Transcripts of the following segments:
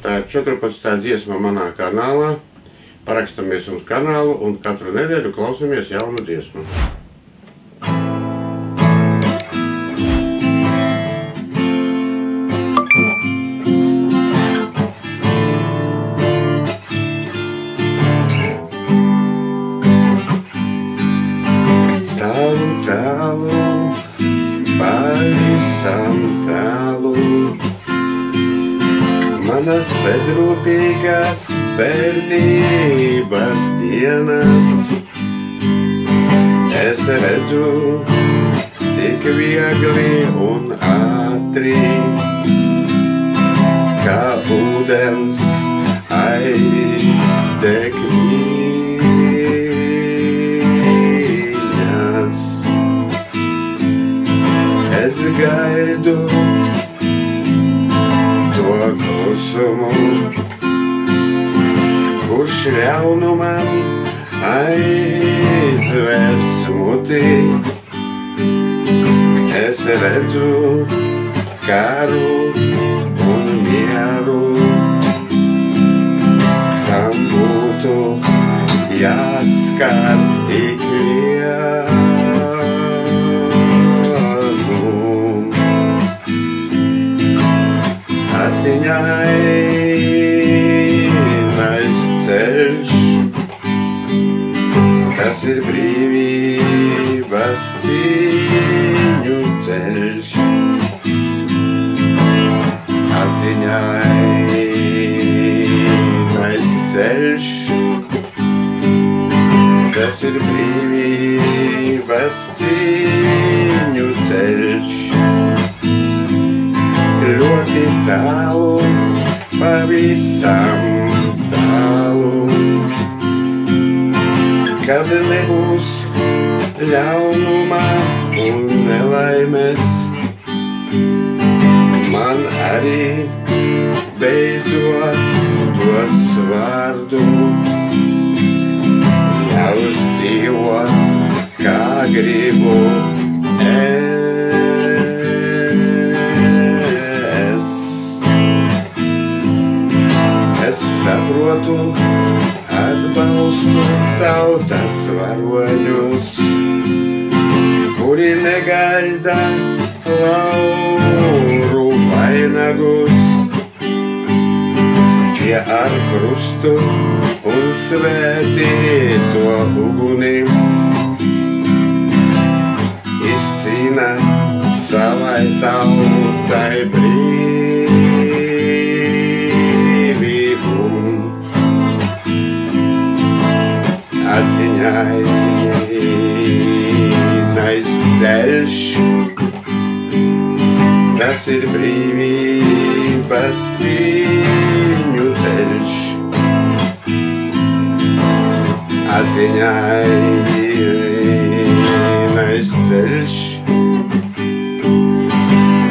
Tā ir 14. dziesma manā kanālā. Parakstamies uz kanālu un katru nedēļu klausamies jaunu dziesmu. Tālu, tālu, pavisam tālu, manas bezrūpīgās bērnības dienas. Es redzu, cik viegli un ātri, kā ūdens aizdeg mīļas. Es gaidu to klusumu, kurš ļaunumam aizvērs muti. Es redzu karu un mieru, kam būtu jāskar ikvienu. Asiņainais ceļš, tas ir brīvības cīņu ceļš. Asiņainais ceļš, tas ir brīvības cīņu ceļš. Ļoti tālu, pavisam tālu, kad nebūs ļaunumā un nelaimes, man arī beidzot dos vārdu ļaus dzīvot, kā gribu es. Es saprotu, atbalstu tautas varoņus, kuri negaida lauru vainagus. Tie ar krustu un svētīto uguni izcīna savai tautai brīvību. Asiņainais ceļš, tas ir brīvības cīņu ceļš. Asiņainais ceļš,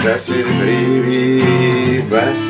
tas ir brīvības